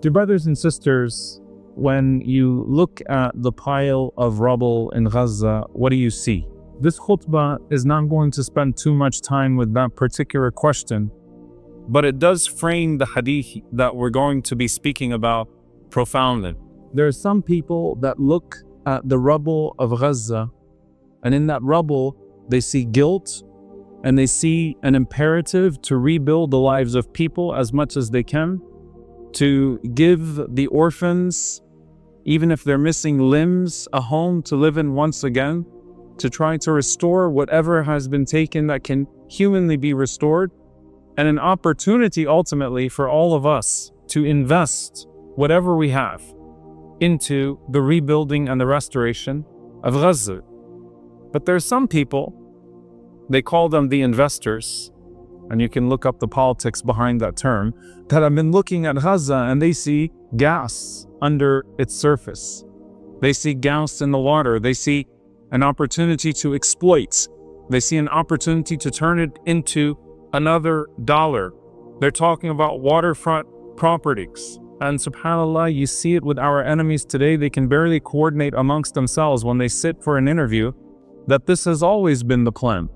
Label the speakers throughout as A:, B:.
A: Dear brothers and sisters, when you look at the pile of rubble in Gaza, what do you see? This khutbah is not going to spend too much time with that particular question, but it does frame the hadith that we're going to be speaking about profoundly. There are some people that look at the rubble of Gaza, and in that rubble, they see guilt, and they see an imperative to rebuild the lives of people as much as they can, to give the orphans, even if they're missing limbs, a home to live in once again, to try to restore whatever has been taken that can humanly be restored, and an opportunity ultimately for all of us to invest whatever we have into the rebuilding and the restoration of Gaza. But there are some people, they call them the investors, and you can look up the politics behind that term, that have been looking at Gaza and they see gas under its surface. They see gas in the water. They see an opportunity to exploit. They see an opportunity to turn it into another dollar. They're talking about waterfront properties. And subhanAllah, you see it with our enemies today. They can barely coordinate amongst themselves when they sit for an interview that this has always been the plan.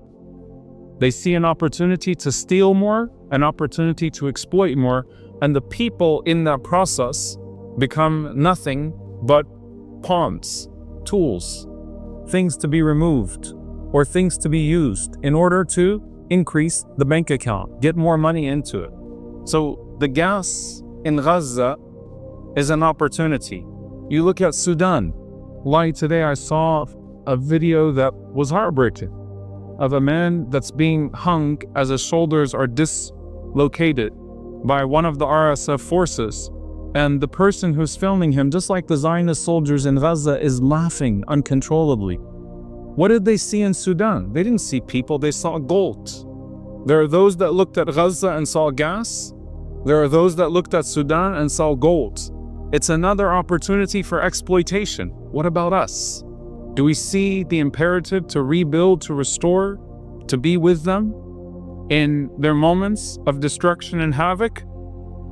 A: They see an opportunity to steal more, an opportunity to exploit more, and the people in that process become nothing but pawns, tools, things to be removed or things to be used in order to increase the bank account, get more money into it. So the gas in Gaza is an opportunity. You look at Sudan. Like today I saw a video that was heartbreaking of a man that's being hung as his shoulders are dislocated by one of the RSF forces. And the person who's filming him, just like the Zionist soldiers in Gaza, is laughing uncontrollably. What did they see in Sudan? They didn't see people, they saw gold. There are those that looked at Gaza and saw gas. There are those that looked at Sudan and saw gold. It's another opportunity for exploitation. What about us? Do we see the imperative to rebuild, to restore, to be with them in their moments of destruction and havoc?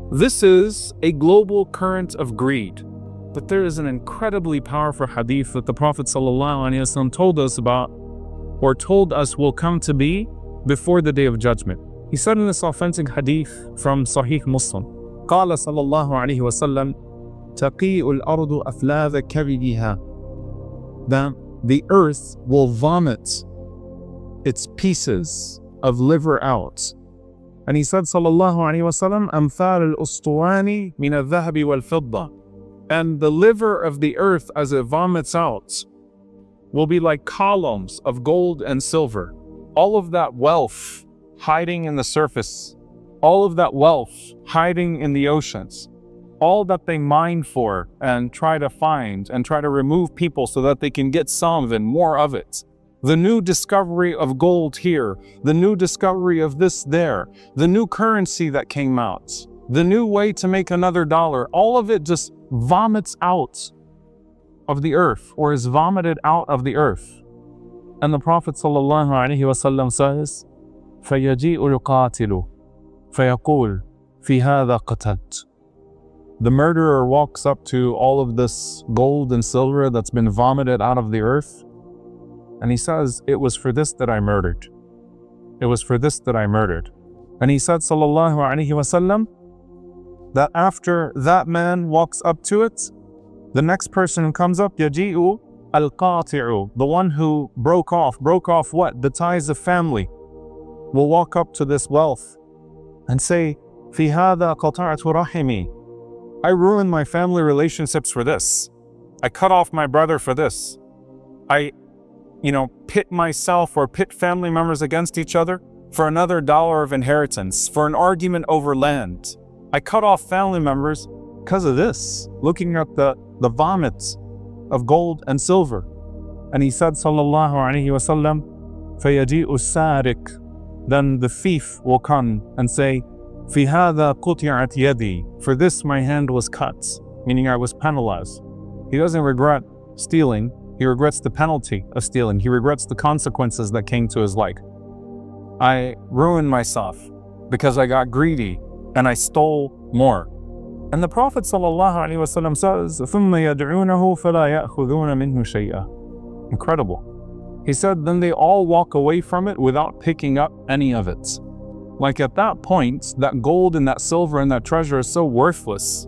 A: This is a global current of greed. But there is an incredibly powerful hadith that the Prophet ﷺ told us about, or told us will come to be before the Day of Judgment. He said in this authentic hadith from Sahih Muslim, قال صلى الله عليه وسلم تقيء الأرض أفلاذ كبدها, that the earth will vomit its pieces of liver out. And he said, sallallahu alayhi wasallam, أمثال الأسطواني من الذهب والفضة. And the liver of the earth as it vomits out will be like columns of gold and silver. All of that wealth hiding in the surface, all of that wealth hiding in the oceans, all that they mine for and try to find and try to remove people so that they can get some and more of it. The new discovery of gold here, the new discovery of this there, the new currency that came out, the new way to make another dollar, all of it just vomits out of the earth or is vomited out of the earth. And the Prophet ﷺ says, فَيَجِيءُ الْقَاتِلُ فَيَقُولُ فِي هَذَا قَتَلْتُ. The murderer walks up to all of this gold and silver that's been vomited out of the earth, and he says, it was for this that I murdered. It was for this that I murdered. And he said, sallallahu alaihi wasallam, that after that man walks up to it, the next person who comes up, yaji'u al-qati'u, the one who broke off what? The ties of family, will walk up to this wealth and say, fi hadha qata'tu rahimi. I ruined my family relationships for this. I cut off my brother for this. I, pit myself or pit family members against each other for another dollar of inheritance, for an argument over land. I cut off family members because of this, looking at the vomits of gold and silver. And he said, sallallahu alayhi wasallam, فَيَجِيءُ السَّارِقُ. Then the thief will come and say, في هذا قطعت يدي. For this my hand was cut, meaning I was penalized. He doesn't regret stealing, he regrets the penalty of stealing. He regrets the consequences that came to his life. I ruined myself because I got greedy and I stole more. And the Prophet ﷺ says, ثُمَّ يَدْعُونَهُ فَلَا يَأْخُذُونَ مِنْهُ شَيْئًا. Incredible. He said, then they all walk away from it without picking up any of it. Like at that point, that gold and that silver and that treasure is so worthless.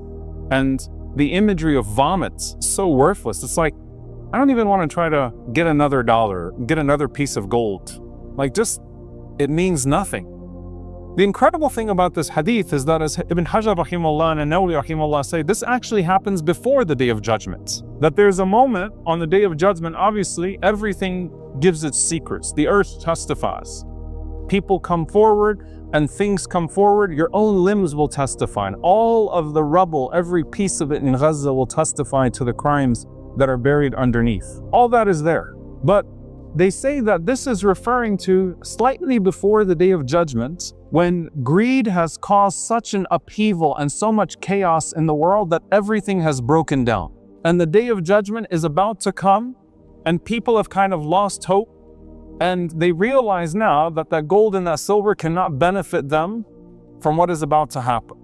A: And the imagery of vomit is so worthless. It's like, I don't even want to try to get another dollar, get another piece of gold. Like just, it means nothing. The incredible thing about this hadith is that, as Ibn Hajar rahimahullah and Nawawi rahimahullah say, this actually happens before the Day of Judgment. That there's a moment on the Day of Judgment, obviously, everything gives its secrets. The earth testifies. People come forward and things come forward. Your own limbs will testify. And all of the rubble, every piece of it in Gaza will testify to the crimes that are buried underneath. All that is there. But they say that this is referring to slightly before the Day of Judgment, when greed has caused such an upheaval and so much chaos in the world that everything has broken down. And the Day of Judgment is about to come, and people have kind of lost hope, and they realize now that that gold and that silver cannot benefit them from what is about to happen.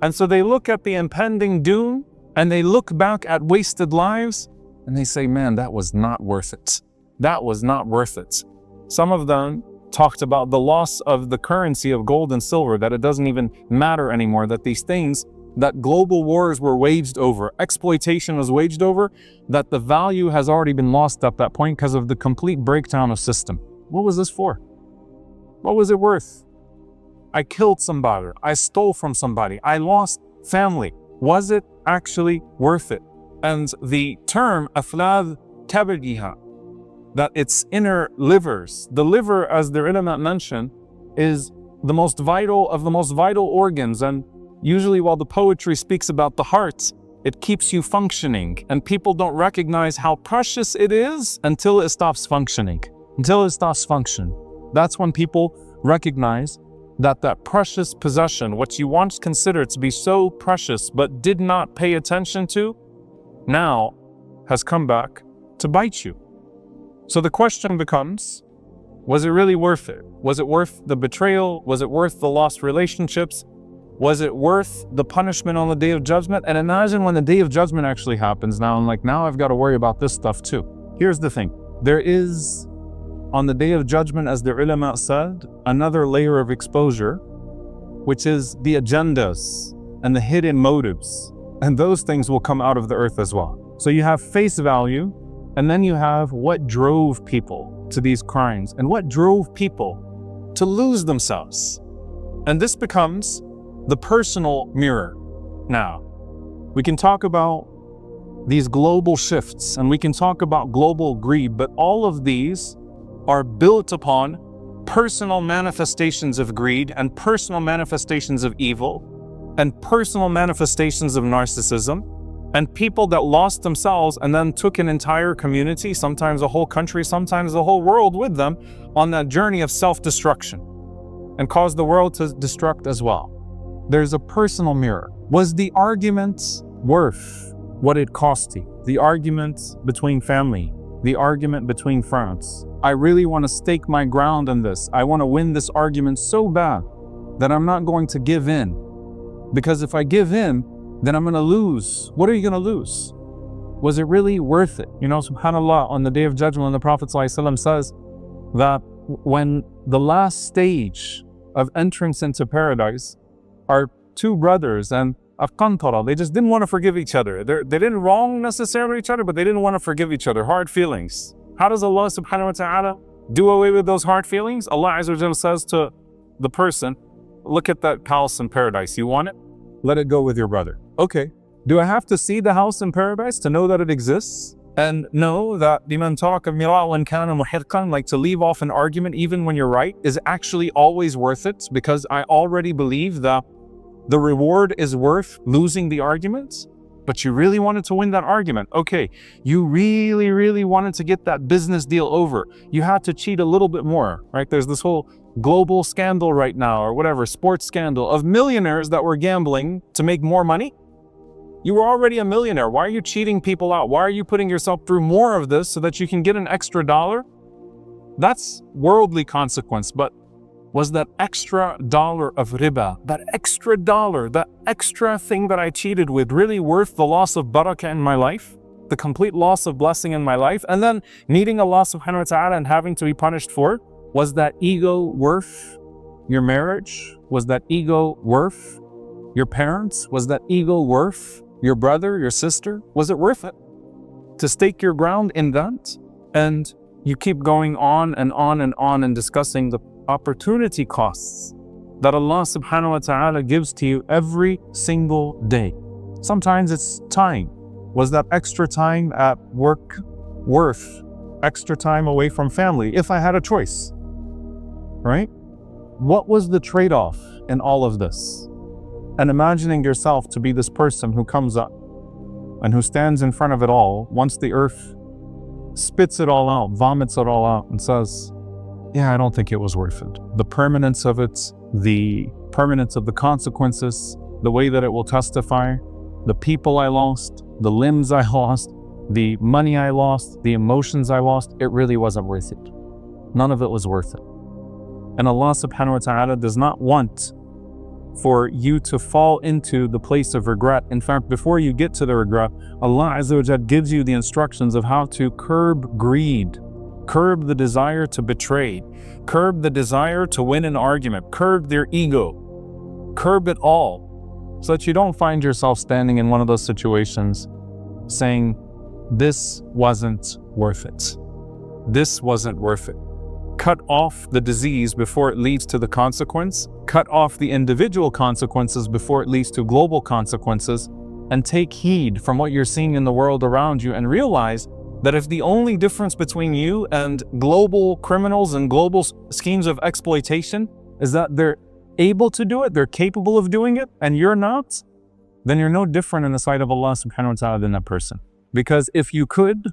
A: And so they look at the impending doom, and they look back at wasted lives, and they say, man, that was not worth it. That was not worth it. Some of them talked about the loss of the currency of gold and silver, that it doesn't even matter anymore, that these things, that global wars were waged over, exploitation was waged over, that the value has already been lost at that point because of the complete breakdown of system. What was this for? What was it worth? I killed somebody, I stole from somebody, I lost family. Was it actually worth it? And the term aflad kabadiha, that its inner livers, the liver, as the ulama mention, is the most vital of the most vital organs. And usually while the poetry speaks about the heart, it keeps you functioning. And people don't recognize how precious it is until it stops functioning. Until it stops functioning. That's when people recognize that that precious possession, what you once considered to be so precious but did not pay attention to, now has come back to bite you. So the question becomes, was it really worth it? Was it worth the betrayal? Was it worth the lost relationships? Was it worth the punishment on the Day of Judgment? And imagine when the Day of Judgment actually happens now, and like, now I've got to worry about this stuff too. Here's the thing. There is, on the Day of Judgment, as the ulama said, another layer of exposure, which is the agendas and the hidden motives. And those things will come out of the earth as well. So you have face value, and then you have what drove people to these crimes and what drove people to lose themselves. And this becomes the personal mirror. Now, we can talk about these global shifts and we can talk about global greed, but all of these are built upon personal manifestations of greed and personal manifestations of evil and personal manifestations of narcissism. And people that lost themselves and then took an entire community, sometimes a whole country, sometimes the whole world with them, on that journey of self-destruction and caused the world to destruct as well. There's a personal mirror. Was the argument worth what it cost you? The argument between family, the argument between friends. I really want to stake my ground in this. I want to win this argument so bad that I'm not going to give in. Because if I give in, then I'm going to lose. What are you going to lose? Was it really worth it? You know, subhanAllah, on the Day of Judgment, when the Prophet ﷺ says that when the last stage of entrance into paradise are two brothers and Afqantara, they just didn't want to forgive each other. They didn't wrong necessarily each other, but they didn't want to forgive each other. Hard feelings. How does Allah subhanahu wa ta'ala do away with those hard feelings? Allah Azza wa Jalla says to the person, look at that house in paradise. You want it? Let it go with your brother. Okay. Do I have to see the house in paradise to know that it exists? And know that liman taraka mira'an kana muhirqan, like to leave off an argument even when you're right, is actually always worth it, because I already believe that the reward is worth losing the argument. But you really wanted to win that argument. Okay, you really, really wanted to get that business deal over. You had to cheat a little bit more, right? There's this whole global scandal right now, or whatever, sports scandal of millionaires that were gambling to make more money. You were already a millionaire. Why are you cheating people out? Why are you putting yourself through more of this so that you can get an extra dollar? That's worldly consequence. But was that extra dollar of riba, that extra dollar, that extra thing that I cheated with really worth the loss of barakah in my life? The complete loss of blessing in my life? And then needing Allah subhanahu wa ta'ala and having to be punished for it? Was that ego worth your marriage? Was that ego worth your parents? Was that ego worth your brother, your sister? Was it worth it to stake your ground in that? And you keep going on and on and on and discussing the opportunity costs that Allah subhanahu wa ta'ala gives to you every single day. Sometimes it's time. Was that extra time at work worth extra time away from family if I had a choice? Right? What was the trade-off in all of this? And imagining yourself to be this person who comes up and who stands in front of it all once the earth spits it all out, vomits it all out, and says, yeah, I don't think it was worth it. The permanence of it, the permanence of the consequences, the way that it will testify, the people I lost, the limbs I lost, the money I lost, the emotions I lost, it really wasn't worth it. None of it was worth it. And Allah subhanahu wa ta'ala does not want for you to fall into the place of regret. In fact, before you get to the regret, Allah Azza wa Jal gives you the instructions of how to curb greed, curb the desire to betray, curb the desire to win an argument, curb their ego, curb it all, so that you don't find yourself standing in one of those situations saying, this wasn't worth it. This wasn't worth it. Cut off the disease before it leads to the consequence. Cut off the individual consequences before it leads to global consequences. And take heed from what you're seeing in the world around you and realize that if the only difference between you and global criminals and global schemes of exploitation is that they're able to do it, they're capable of doing it, and you're not, then you're no different in the sight of Allah subhanahu wa ta'ala than that person. Because if you could,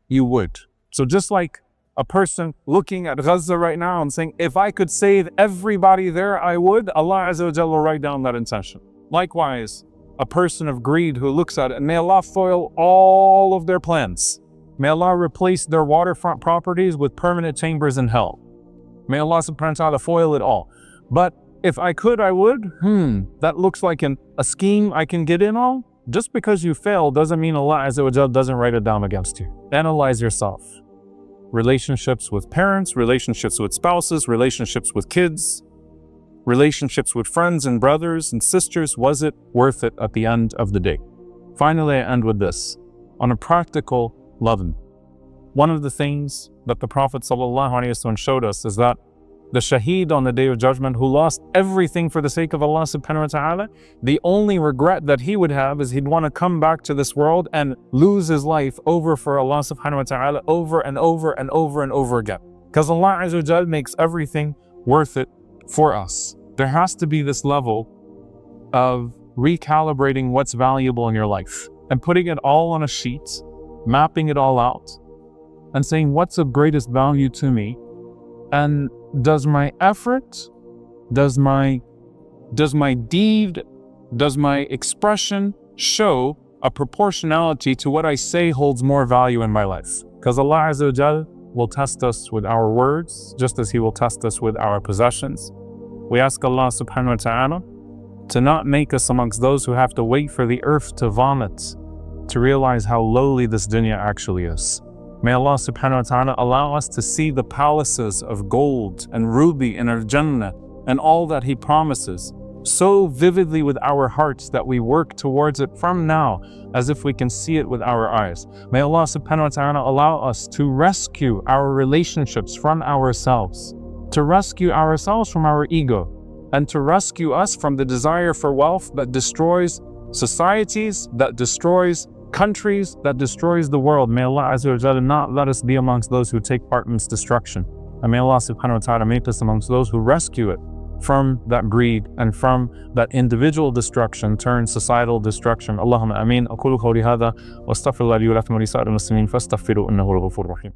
A: you would. So just like a person looking at Gaza right now and saying, if I could save everybody there, I would, Allah Azza wa Jalla will write down that intention. Likewise, a person of greed who looks at it, and may Allah foil all of their plans. May Allah replace their waterfront properties with permanent chambers in hell. May Allah subhanahu wa ta'ala foil it all. But if I could, I would. That looks like a scheme I can get in on. Just because you fail doesn't mean Allah Azza wa Jalla doesn't write it down against you. Analyze yourself. Relationships with parents, relationships with spouses, relationships with kids, relationships with friends and brothers and sisters. Was it worth it at the end of the day? Finally, I end with this. On a practical level, one of the things that the Prophet ﷺ showed us is that the shaheed on the Day of Judgment who lost everything for the sake of Allah subhanahu wa ta'ala, the only regret that he would have is he'd want to come back to this world and lose his life over for Allah subhanahu wa ta'ala over and over and over and over again. Because Allah Azza wa Jal makes everything worth it for us. There has to be this level of recalibrating what's valuable in your life and putting it all on a sheet, mapping it all out and saying what's of greatest value to me. And does my effort, does my deed, does my expression show a proportionality to what I say holds more value in my life? Because Allah Azza wa Jal will test us with our words, just as He will test us with our possessions. We ask Allah subhanahu wa ta'ala to not make us amongst those who have to wait for the earth to vomit to realize how lowly this dunya actually is. May Allah subhanahu wa ta'ala allow us to see the palaces of gold and ruby in our Jannah and all that He promises so vividly with our hearts that we work towards it from now as if we can see it with our eyes. May Allah subhanahu wa ta'ala allow us to rescue our relationships from ourselves, to rescue ourselves from our ego, and to rescue us from the desire for wealth that destroys societies, that destroys countries, that destroys the world. May Allah Azza wa Jalla not let us be amongst those who take part in its destruction. And may Allah subhanahu wa ta'ala make us amongst those who rescue it from that greed and from that individual destruction turn societal destruction. Allahumma ameen. Aqulu qawli hadha wa astaghfirullah li wa lakum wa li sa'iril muslimin fastaghfiruhu innahu al-ghafurur rahim.